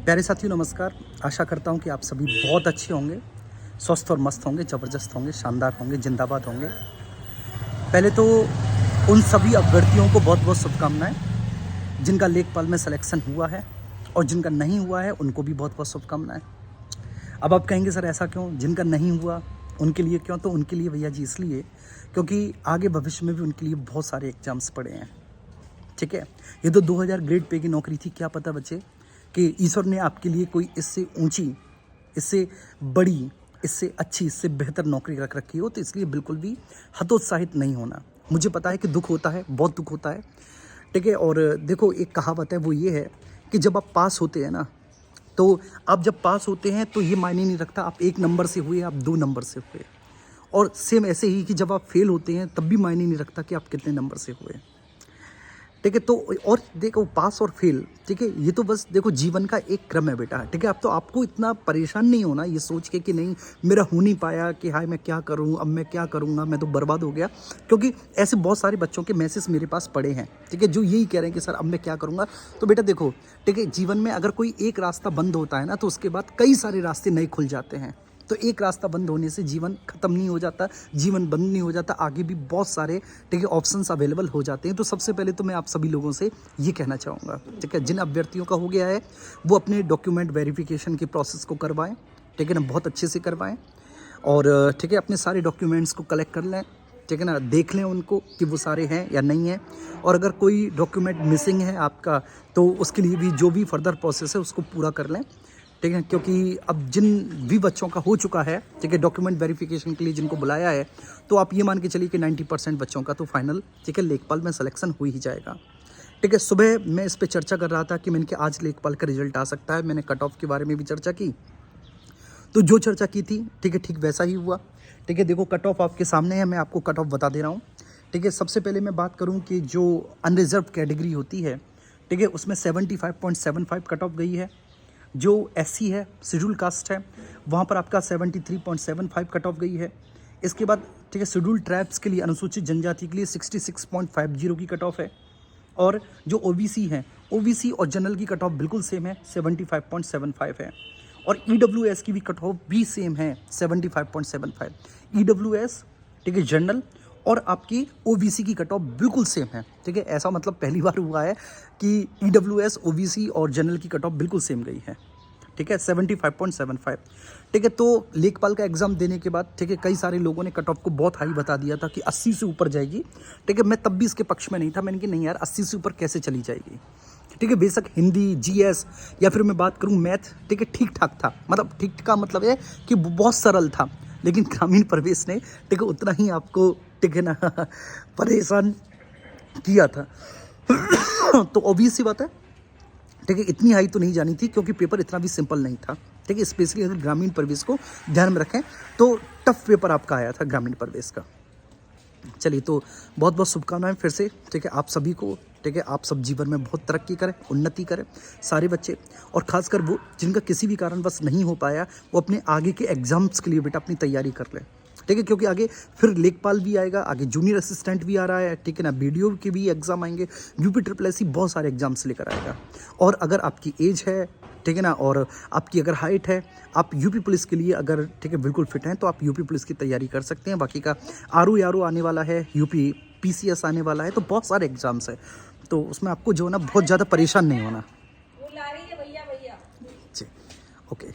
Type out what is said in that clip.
प्यारे साथियों नमस्कार। आशा करता हूँ कि आप सभी बहुत अच्छे होंगे, स्वस्थ और मस्त होंगे, ज़बरदस्त होंगे, शानदार होंगे, जिंदाबाद होंगे। पहले तो उन सभी अभ्यर्थियों को बहुत बहुत शुभकामनाएं जिनका लेखपाल में सिलेक्शन हुआ है, और जिनका नहीं हुआ है उनको भी बहुत बहुत शुभकामनाएं। अब आप कहेंगे सर ऐसा क्यों, जिनका नहीं हुआ उनके लिए क्यों? तो उनके लिए भैया जी इसलिए क्योंकि आगे भविष्य में भी उनके लिए बहुत सारे एग्जाम्स पड़े हैं। ठीक है, ये तो 2000 ग्रेड पे की नौकरी थी। क्या पता बच्चे कि ईश्वर ने आपके लिए कोई इससे ऊंची, इससे बड़ी, इससे अच्छी, इससे बेहतर नौकरी रख रखी हो। तो इसलिए बिल्कुल भी हतोत्साहित नहीं होना। मुझे पता है कि दुख होता है, बहुत दुख होता है। ठीक है, और देखो एक कहावत है, वो ये है कि जब आप पास होते हैं ना, तो आप जब पास होते हैं तो ये मायने नहीं रखता आप 1 नंबर से हुए, आप 2 नंबर से हुए। और सेम ऐसे ही कि जब आप फेल होते हैं तब भी मायने नहीं रखता कि आप कितने नंबर से हुए। ठीक है, तो और देखो पास और फेल, ठीक है, ये तो बस देखो जीवन का एक क्रम है बेटा। ठीक है, अब तो आपको इतना परेशान नहीं होना ये सोच के कि नहीं मेरा हो नहीं पाया, कि हाय मैं क्या करूं, अब मैं क्या करूंगा, मैं तो बर्बाद हो गया। क्योंकि ऐसे बहुत सारे बच्चों के मैसेज मेरे पास पड़े हैं, ठीक है, जो यही कह रहे हैं कि सर अब मैं क्या करूंगा। तो बेटा देखो, ठीक है, जीवन में अगर कोई एक रास्ता बंद होता है ना, तो उसके बाद कई सारे रास्ते नए खुल जाते हैं। तो एक रास्ता बंद होने से जीवन खत्म नहीं हो जाता, जीवन बंद नहीं हो जाता, आगे भी बहुत सारे ठीक है ऑप्शंस अवेलेबल हो जाते हैं। तो सबसे पहले तो मैं आप सभी लोगों से ये कहना चाहूँगा, ठीक है, जिन अभ्यर्थियों का हो गया है वो अपने डॉक्यूमेंट वेरिफिकेशन की प्रोसेस को करवाएं, ठीक है ना, बहुत अच्छे से करवाएं। और ठीक है, अपने सारे डॉक्यूमेंट्स को कलेक्ट कर लें, ठीक है ना, देख लें उनको कि वो सारे हैं या नहीं है। और अगर कोई डॉक्यूमेंट मिसिंग है आपका, तो उसके लिए भी जो भी फर्दर प्रोसेस है उसको पूरा कर लें, ठीक है। क्योंकि अब जिन भी बच्चों का हो चुका है, ठीक है, डॉक्यूमेंट वेरिफिकेशन के लिए जिनको बुलाया है, तो आप ये मान के चलिए कि 90% बच्चों का तो फाइनल, ठीक है, लेखपाल में सिलेक्शन हो ही जाएगा। ठीक है, सुबह मैं इस पर चर्चा कर रहा था कि मैंने कि आज लेखपाल का रिजल्ट आ सकता है। मैंने कट ऑफ के बारे में भी चर्चा की, तो जो चर्चा की थी, ठीक है, ठीक वैसा ही हुआ। ठीक है, देखो कट ऑफ आपके सामने है, मैं आपको कट ऑफ बता दे रहा हूँ। ठीक है, सबसे पहले मैं बात करूँ कि जो अनरिजर्व कैटेगरी होती है, ठीक है, उसमें 75.75 कट ऑफ गई है। जो एससी है, शेड्यूल कास्ट है, वहाँ पर आपका 73.75 कट ऑफ गई है। इसके बाद ठीक है, शेड्यूल ट्राइब्स के लिए, अनुसूचित जनजाति के लिए 66.50 की कट ऑफ है। और जो ओबीसी है, ओबीसी और जनरल की कट ऑफ बिल्कुल सेम है, 75.75 है। और ईडब्ल्यूएस की भी कट ऑफ भी सेम है, 75.75। ईडब्ल्यूएस, ठीक है, जनरल और आपकी ओबीसी की कट ऑफ बिल्कुल सेम है। ठीक है, ऐसा मतलब पहली बार हुआ है कि ईडब्ल्यूएस, ओबीसी और जनरल की कट ऑफ बिल्कुल सेम गई है। ठीक है, 75.75। ठीक है, तो लेखपाल का एग्जाम देने के बाद, ठीक है, कई सारे लोगों ने कट ऑफ को बहुत हाई बता दिया था कि 80 से ऊपर जाएगी। ठीक है, मैं तब भी इसके पक्ष में नहीं था। मैंने कि नहीं यार, 80 से ऊपर कैसे चली जाएगी। ठीक है, बेशक हिंदी, जीएस या फिर मैं बात करूं मैथ, ठीक है, ठीक ठाक था। मतलब ठीक का मतलब है कि बहुत सरल था, लेकिन ग्रामीण प्रवेश ने, ठीक है, उतना ही आपको, ठीक है ना, परेशान किया था। तो ऑब्वियस सी बात है, ठीक है, इतनी हाई तो नहीं जानी थी, क्योंकि पेपर इतना भी सिंपल नहीं था। ठीक है, स्पेशली अगर ग्रामीण प्रवेश को ध्यान में रखें तो टफ पेपर आपका आया था ग्रामीण प्रवेश का। चलिए, तो बहुत बहुत शुभकामनाएं फिर से, ठीक है, आप सभी को। ठीक है, आप सब जीवन में बहुत तरक्की करें, उन्नति करें, सारे बच्चे। और खासकर वो जिनका किसी भी कारणवश नहीं हो पाया, वो अपने आगे के एग्जाम्स के लिए बेटा अपनी तैयारी कर लें। ठीक है, क्योंकि आगे फिर लेखपाल भी आएगा, आगे जूनियर असिस्टेंट भी आ रहा है, ठीक है ना, बीडीओ के भी एग्जाम आएंगे, यूपी ट्रिपल एससी बहुत सारे एग्जाम्स लेकर आएगा। और अगर आपकी एज है, ठीक है ना, और आपकी अगर हाइट है, आप यूपी पुलिस के लिए अगर, ठीक है, बिल्कुल फिट हैं, तो आप यूपी पुलिस की तैयारी कर सकते हैं। बाकी का आरओ आने वाला है, यूपी पीसीएस आने वाला है, तो बहुत सारे एग्जाम्स है। तो उसमें आपको जो है ना बहुत ज़्यादा परेशान नहीं होना। जी, ओके।